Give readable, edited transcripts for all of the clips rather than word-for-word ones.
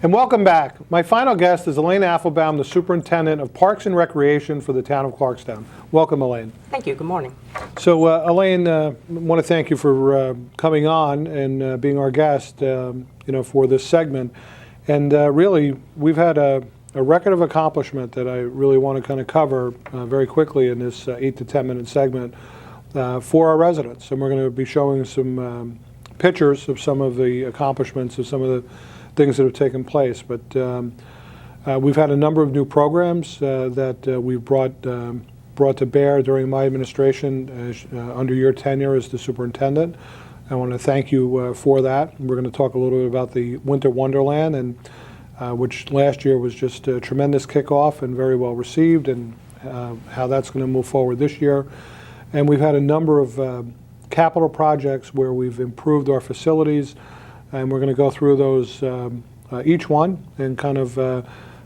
And welcome back. My final guest is Elaine Apfelbaum, the Superintendent of Parks and Recreation for the town of Clarkstown. Welcome, Elaine. Thank you. Good morning. So, Elaine, I want to thank you for coming on and being our guest, for this segment. And really, we've had a record of accomplishment that I really want to kind of cover very quickly in this 8 to 10 minute segment for our residents. And we're going to be showing some pictures of some of the accomplishments of some of the things that have taken place. But we've had a number of new programs that we've brought to bear during my administration under your tenure as the superintendent. I want to thank you for that. We're going to talk a little bit about the Winter Wonderland, and which last year was just a tremendous kickoff and very well received, and how that's going to move forward this year. And we've had a number of capital projects where we've improved our facilities, and we're going to go through those each one and kind of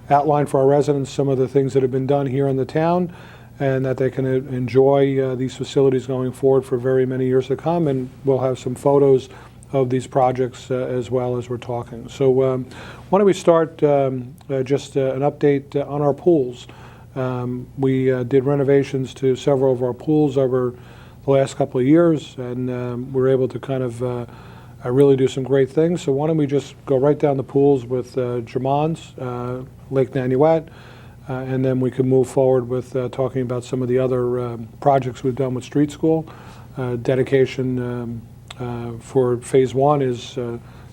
outline for our residents some of the things that have been done here in the town, and that they can enjoy these facilities going forward for very many years to come. And we'll have some photos of these projects as well as we're talking. So why don't we start just an update on our pools. We did renovations to several of our pools over the last couple of years, and we're able to kind of really do some great things. So why don't we just go right down the pools with Jermon's, Lake Nanuet, and then we can move forward with talking about some of the other projects we've done with Street School. Dedication for Phase 1 is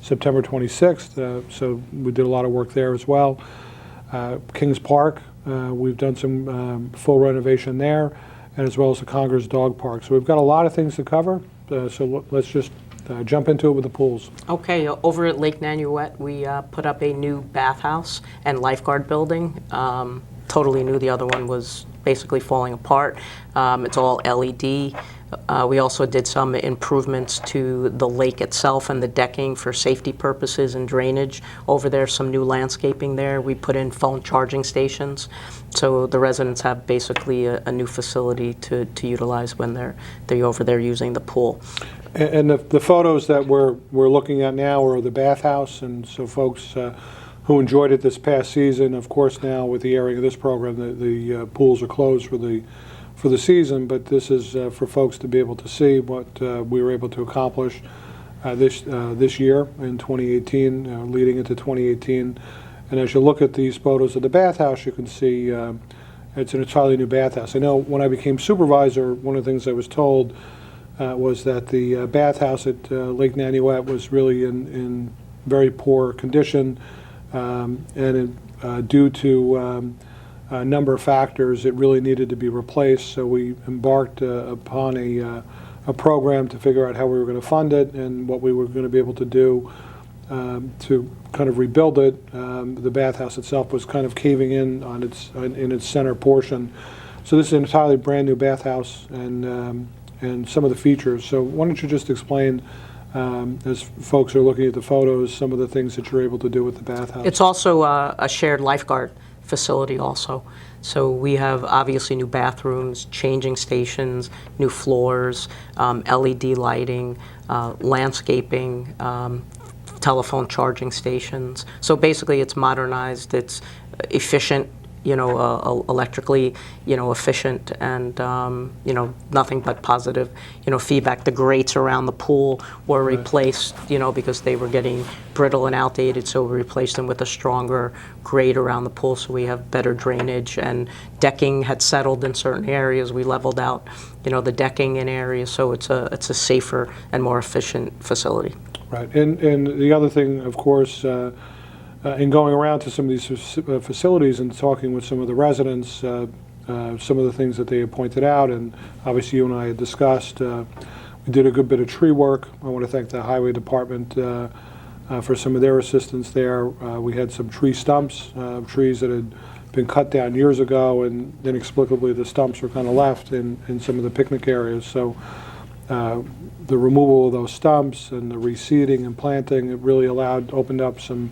September 26th, so we did a lot of work there as well. Kings Park, we've done some full renovation there, and as well as the Congress Dog Park. So we've got a lot of things to cover, so let's just jump into it with the pools. Okay, over at Lake Nanuet, we put up a new bathhouse and lifeguard building. Totally new. The other one was basically falling apart. It's all LED. We also did some improvements to the lake itself and the decking for safety purposes and drainage. Over there, some new landscaping there. We put in phone charging stations, so the residents have basically a new facility to utilize when they're over there using the pool. And the photos that we're looking at now are the bathhouse, and so folks who enjoyed it this past season, of course now with the airing of this program, the pools are closed for the season, but this is for folks to be able to see what we were able to accomplish this year in 2018, leading into 2018. And as you look at these photos of the bathhouse, you can see it's an entirely new bathhouse. I know when I became supervisor, one of the things I was told was that the bathhouse at Lake Nanuet was really in very poor condition, and due to a number of factors, it really needed to be replaced. So we embarked upon a program to figure out how we were going to fund it and what we were going to be able to do to kind of rebuild it. The bathhouse itself was kind of caving in on its center portion. So this is an entirely brand new bathhouse, and some of the features. So why don't you just explain, as folks are looking at the photos, some of the things that you're able to do with the bathhouse? It's also a shared lifeguard facility also. So we have obviously new bathrooms, changing stations, new floors, LED lighting, landscaping, telephone charging stations. So basically it's modernized, it's efficient, electrically, efficient, and, nothing but positive, feedback. The grates around the pool were replaced, because they were getting brittle and outdated, so we replaced them with a stronger grate around the pool, so we have better drainage. And decking had settled in certain areas. We leveled out, the decking in areas, so it's a safer and more efficient facility. Right, and the other thing, of course, in going around to some of these facilities and talking with some of the residents, some of the things that they had pointed out, and obviously you and I had discussed, we did a good bit of tree work. I want to thank the Highway Department for some of their assistance there. We had some tree stumps, trees that had been cut down years ago, and inexplicably the stumps were kind of left in some of the picnic areas. So the removal of those stumps and the reseeding and planting, it really opened up some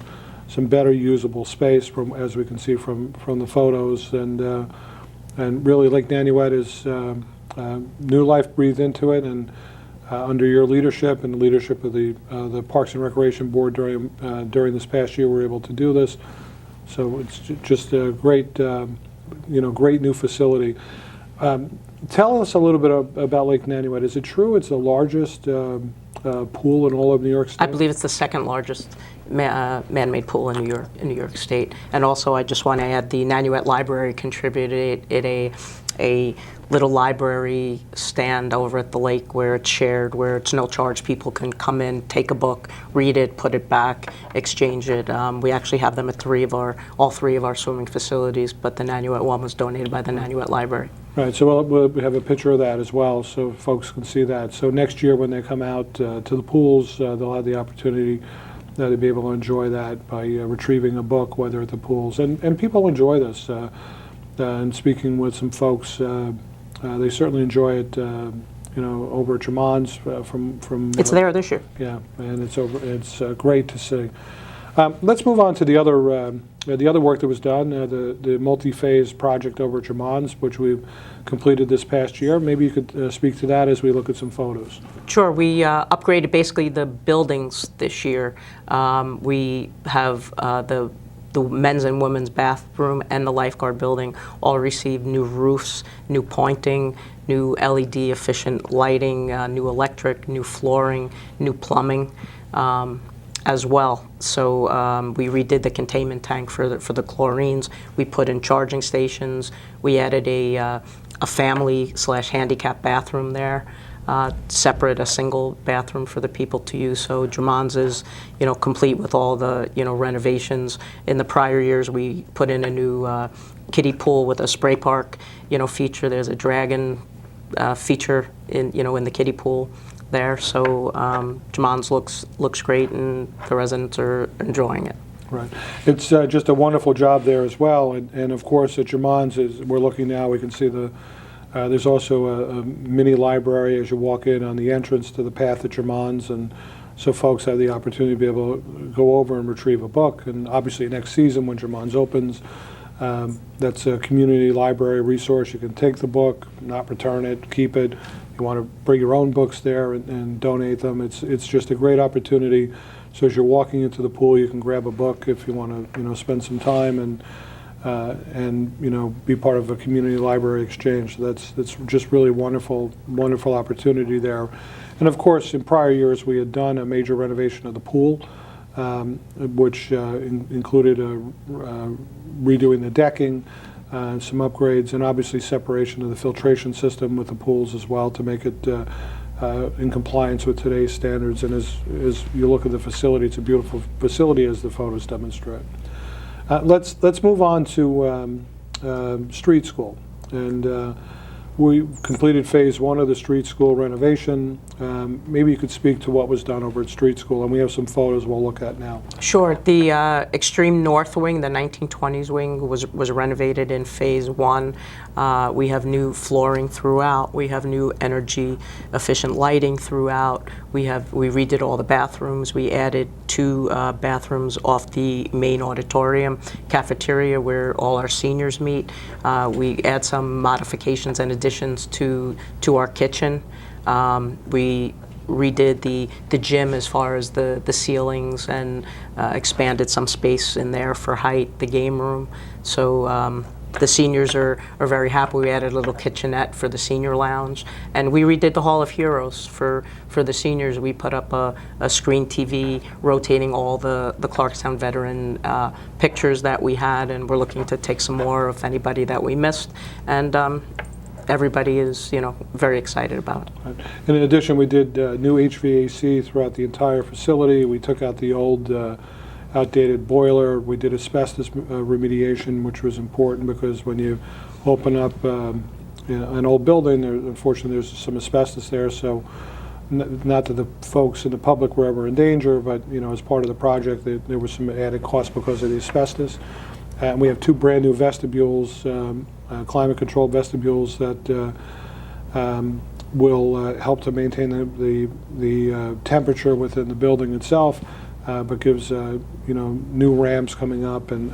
better usable space, from as we can see from the photos, and really Lake Nanuet is new life breathed into it, and under your leadership and the leadership of the Parks and Recreation Board during this past year, we were able to do this. So it's just a great, great new facility. Tell us a little bit about Lake Nanuet. Is it true it's the largest pool in all of New York State? I believe it's the second largest man-made pool in New York State. And also, I just want to add, the Nanuet Library contributed a little library stand over at the lake where it's shared, where it's no charge. People can come in, take a book, read it, put it back, exchange it. We actually have them at all three of our swimming facilities, but the Nanuet one was donated by the Nanuet Library. Right, so we'll have a picture of that as well, so folks can see that. So next year when they come out to the pools, they'll have the opportunity to be able to enjoy that by retrieving a book, whether at the pools. And people enjoy this. And speaking with some folks, they certainly enjoy it. Over at Jamon's from. It's there this year. Yeah, and it's great to see. Let's move on to the other work that was done, the multi-phase project over at Jamon's, which we've completed this past year. Maybe you could speak to that as we look at some photos. Sure. We upgraded basically the buildings this year. We have the men's and women's bathroom and the lifeguard building all received new roofs, new pointing, new LED efficient lighting, new electric, new flooring, new plumbing. As well. So we redid the containment tank for the chlorines. We put in charging stations. We added a family/handicap bathroom there, separate, a single bathroom for the people to use. So Jamon's is, complete with all the, renovations. In the prior years, we put in a new kiddie pool with a spray park, feature. There's a dragon feature in the kiddie pool there. So Jamon's looks great, and the residents are enjoying it. Right. It's just a wonderful job there as well. And of course, at Jamon's, we're looking now, we can see there's also a mini library as you walk in on the entrance to the path at Jamon's. And so folks have the opportunity to be able to go over and retrieve a book. And obviously next season when Jamon's opens, that's a community library resource. You can take the book, not return it, keep it. You want to bring your own books there and donate them. It's just a great opportunity. So as you're walking into the pool, you can grab a book if you want to spend some time and be part of a community library exchange. So that's just really wonderful opportunity there. And of course, in prior years we had done a major renovation of the pool, which included redoing the decking. Some upgrades, and obviously separation of the filtration system with the pools as well to make it in compliance with today's standards. And as you look at the facility, it's a beautiful facility as the photos demonstrate. Let's move on to street school. And we completed phase 1 of the street school renovation. Maybe you could speak to what was done over at street school, and we have some photos we'll look at now. Sure. The extreme north wing, the 1920s wing, was renovated in phase 1. We have new flooring throughout. We have new energy efficient lighting throughout. We redid all the bathrooms. We added 2 bathrooms off the main auditorium cafeteria where all our seniors meet. We add some modifications and additions to our kitchen. We redid the gym as far as the ceilings and expanded some space in there for height, the game room. So the seniors are very happy. We added a little kitchenette for the senior lounge. And we redid the Hall of Heroes for the seniors. We put up a screen TV rotating all the Clarkstown veteran pictures that we had, and we're looking to take some more of anybody that we missed. And everybody is, very excited about it. Right. And in addition, we did new HVAC throughout the entire facility. We took out the old outdated boiler. We did asbestos remediation, which was important because when you open up an old building, unfortunately there's some asbestos there. So not that the folks in the public were ever in danger, but as part of the project, there was some added cost because of the asbestos. And we have 2 brand new vestibules, climate-controlled vestibules that will help to maintain the temperature within the building itself, but gives new ramps coming up and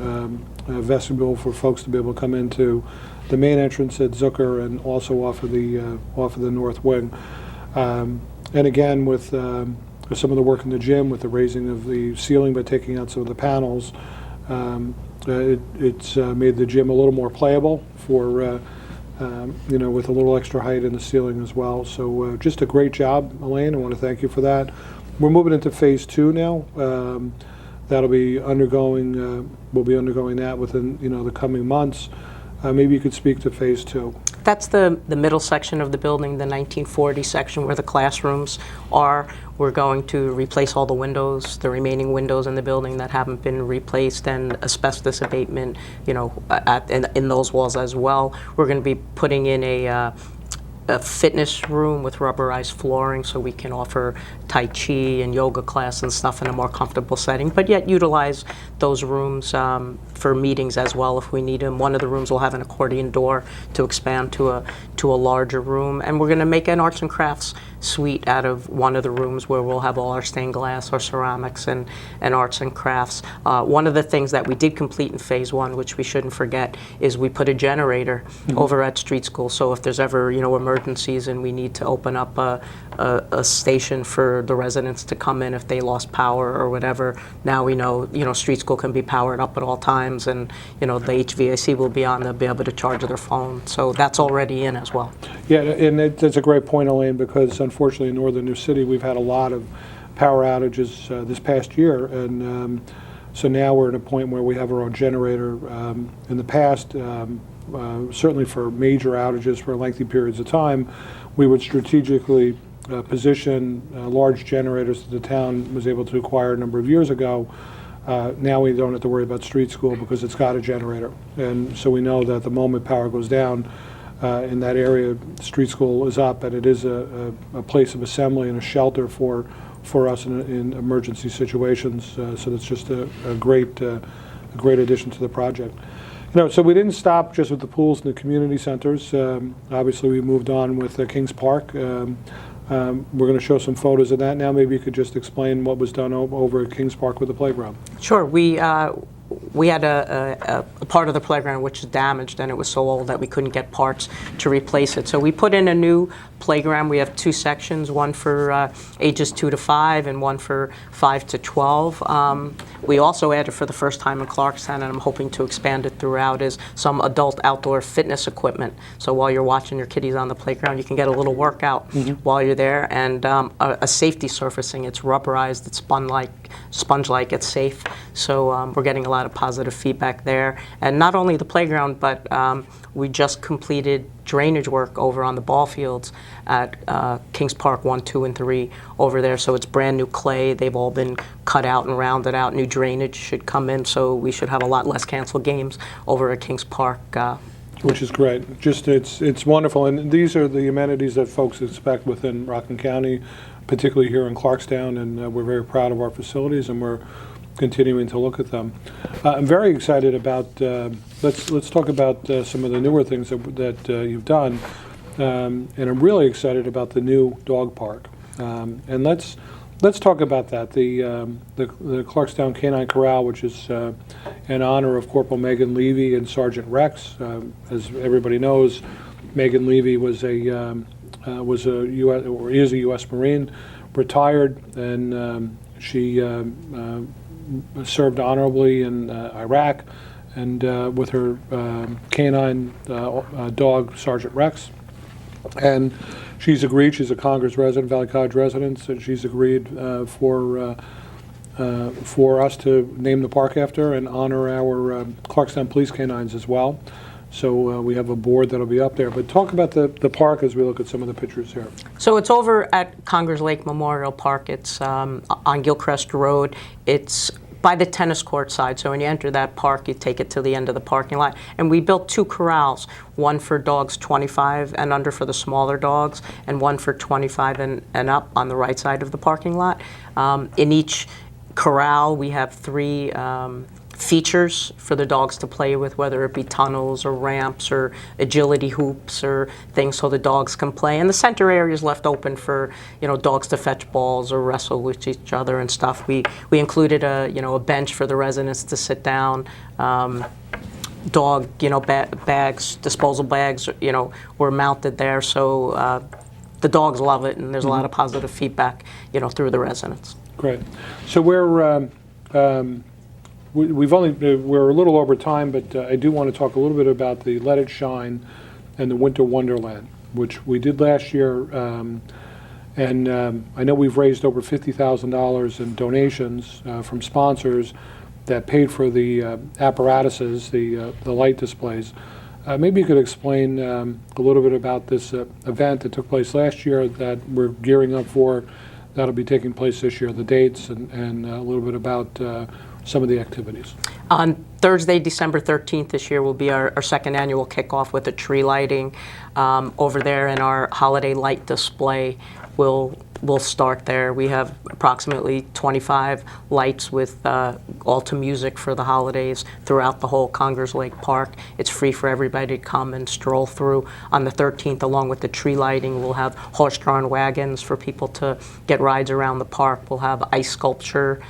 a vestibule for folks to be able to come into the main entrance at Zucker and also off of the north wing. And again, with some of the work in the gym, with the raising of the ceiling by taking out some of the panels, it's made the gym a little more playable for, with a little extra height in the ceiling as well. So just a great job, Elaine. I want to thank you for that. We're moving into phase 2 now. That'll be undergoing, we'll be undergoing that within, the coming months. Maybe you could speak to phase 2. That's the middle section of the building, the 1940 section where the classrooms are. We're going to replace all the windows, the remaining windows in the building that haven't been replaced, and asbestos abatement, in those walls as well. We're going to be putting in a fitness room with rubberized flooring so we can offer Tai Chi and yoga class and stuff in a more comfortable setting, but yet utilize those rooms for meetings as well if we need them. One of the rooms will have an accordion door to expand to a larger room, and we're going to make an arts and crafts suite out of one of the rooms where we'll have all our stained glass, our ceramics, and arts and crafts. One of the things that we did complete in phase 1, which we shouldn't forget, is we put a generator over at Street School. So if there's ever emergencies and we need to open up a station for the residents to come in if they lost power or whatever, now we know Street School can be powered up at all times, and the HVAC will be on. They'll be able to charge their phone. So that's already in as well. Yeah, and that's a great point, Elaine, because unfortunately in northern New City we've had a lot of power outages this past year, and so now we're at a point where we have our own generator. In the past, certainly for major outages for lengthy periods of time, we would strategically position large generators that the town was able to acquire a number of years ago. Now we don't have to worry about Street School because it's got a generator, and so we know that the moment power goes down in that area, Street School is up, and it is a place of assembly and a shelter for us in emergency situations. So that's just a great addition to the project. So we didn't stop just with the pools and the community centers. Obviously, we moved on with Kings Park. We're going to show some photos of that now. Maybe you could just explain what was done over at Kings Park with the playground. Sure. We had a part of the playground which is damaged, and it was so old that we couldn't get parts to replace it. So we put in a new playground. We have 2 sections, one for ages 2 to 5 and one for 5 to 12. We also added for the first time in Clarkstown, and I'm hoping to expand it throughout, is some adult outdoor fitness equipment. So while you're watching your kiddies on the playground, you can get a little workout while you're there, and a safety surfacing. It's rubberized, it's sponge-like, it's safe. So we're getting a lot of positive feedback there. And not only the playground, but we just completed drainage work over on the ball fields at Kings Park 1, 2, and 3 over there. So it's brand new clay. They've all been cut out and rounded out. New drainage should come in, so we should have a lot less canceled games over at Kings Park. Which is great. Just it's wonderful, and these are the amenities that folks expect within Rockland County, particularly here in Clarkstown, and we're very proud of our facilities, and we're continuing to look at them. I'm very excited about. Let's talk about some of the newer things that you've done, and I'm really excited about the new dog park. And let's talk about that. The Clarkstown Canine Chorale, which is in honor of Corporal Megan Levy and Sergeant Rex. As everybody knows, Megan Levy was a U.S. or is a U.S. Marine, retired, and she served honorably in Iraq, and with her canine dog, Sergeant Rex. And she's agreed, she's a Congress resident, Valley College resident, and she's agreed for us to name the park after and honor our Clarkstown police canines as well. So we have a board that'll be up there. But talk about the park as we look at some of the pictures here. So it's over at Congers Lake Memorial Park. It's on Gilchrist Road. It's by the tennis court side. So when you enter that park, you take it to the end of the parking lot. And we built 2 corrals, one for dogs 25 and under for the smaller dogs, and one for 25 and up on the right side of the parking lot. In each corral, we have 3 features for the dogs to play with, whether it be tunnels or ramps or agility hoops or things so the dogs can play. And the center area is left open for, dogs to fetch balls or wrestle with each other and stuff. We included a bench for the residents to sit down. Dog, bags, disposal bags, were mounted there. So the dogs love it, and there's a lot of positive feedback, through the residents. Great. So we're we're a little over time, but I do want to talk a little bit about the Let It Shine and the Winter Wonderland, which we did last year. And I know we've raised over $50,000 in donations from sponsors that paid for the apparatuses, the light displays. Maybe you could explain a little bit about this event that took place last year that we're gearing up for, that'll be taking place this year, the dates, and a little bit about some of the activities. On Thursday, December 13th this year will be our second annual kickoff with a tree lighting over there, and our holiday light display will start there. We have approximately 25 lights with all to music for the holidays throughout the whole Congers Lake Park. It's free for everybody to come and stroll through. On the 13th, along with the tree lighting, we'll have horse-drawn wagons for people to get rides around the park. We'll have ice sculpture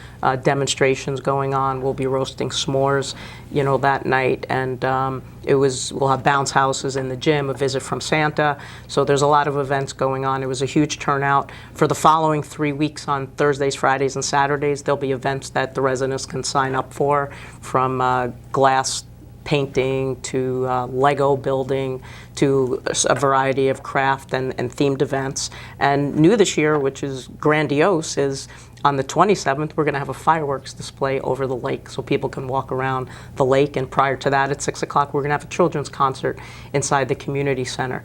demonstrations going on. We'll be roasting s'mores, that night, and we'll have bounce houses in the gym, a visit from Santa. So there's a lot of events going on. It was a huge turnout. For the following 3 weeks, on Thursdays, Fridays, and Saturdays, there'll be events that the residents can sign up for, from glass painting to Lego building to a variety of craft and themed events. And new this year, which is grandiose, is on the 27th, we're going to have a fireworks display over the lake so people can walk around the lake. And prior to that, at 6 o'clock, we're going to have a children's concert inside the community center.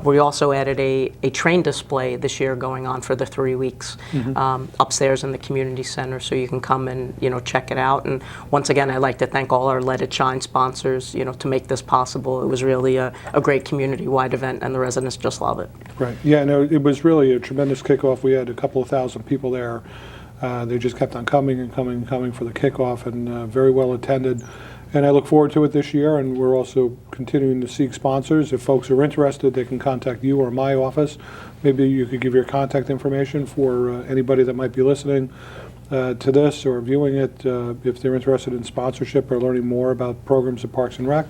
We also added a train display this year going on for the 3 weeks upstairs in the community center, so you can come and check it out. And once again, I'd like to thank all our Let It Shine sponsors to make this possible. It was really a great community-wide event, and the residents just love it. Right. Yeah, no, it was really a tremendous kickoff. We had a couple of thousand people there. They just kept on coming and coming and coming for the kickoff, and very well attended. And I look forward to it this year, and we're also continuing to seek sponsors. If folks are interested, they can contact you or my office. Maybe you could give your contact information for anybody that might be listening to this or viewing it, if they're interested in sponsorship or learning more about programs at Parks and Rec.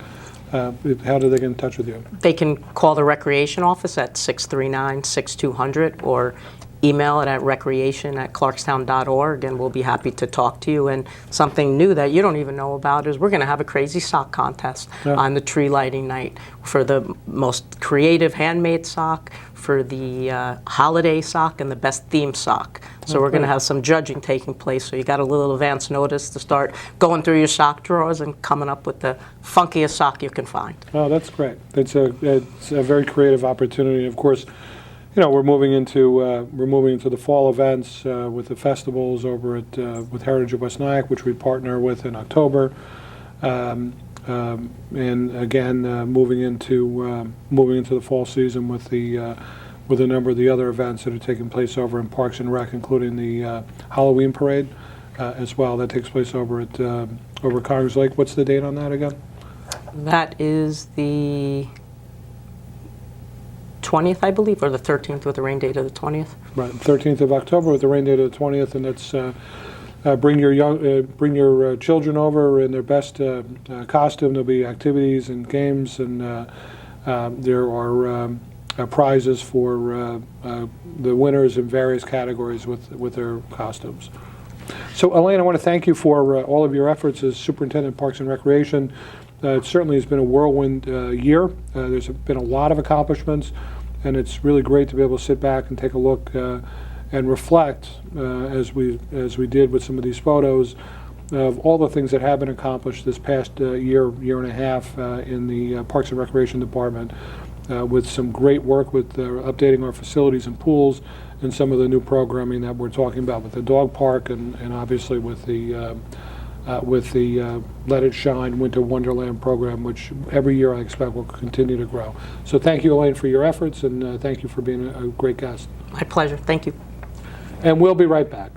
How do they get in touch with you? They can call the Recreation Office at 639-6200 or email it at recreation@clarkstown.org, and we'll be happy to talk to you. And something new that you don't even know about is we're going to have a crazy sock contest on the tree lighting night for the most creative handmade sock, for the holiday sock, and the best themed sock. So we're going to have some judging taking place, so you got a little advance notice to start going through your sock drawers and coming up with the funkiest sock you can find. Oh, that's great. It's a very creative opportunity. Of course, we're moving into the fall events with the festivals over at with Heritage of West Nyack, which we partner with in October, and again moving into the fall season with a number of the other events that are taking place over in Parks and Rec, including the Halloween parade as well. That takes place over at Congers Lake. What's the date on that again? That is the 20th, I believe, or the 13th with the rain date of the 20th. Right, 13th of October with the rain date of the 20th, and that's bring your children over in their best costume. There'll be activities and games, and there are prizes for the winners in various categories with their costumes. So, Elaine, I want to thank you for all of your efforts as Superintendent of Parks and Recreation. It certainly has been a whirlwind year. There's been a lot of accomplishments, and it's really great to be able to sit back and take a look and reflect, as we did with some of these photos, of all the things that have been accomplished this past year and a half in the Parks and Recreation Department, with some great work with updating our facilities and pools, and some of the new programming that we're talking about with the dog park, and obviously with the Let It Shine Winter Wonderland program, which every year I expect will continue to grow. So thank you, Elaine, for your efforts, and thank you for being a great guest. My pleasure. Thank you. And we'll be right back.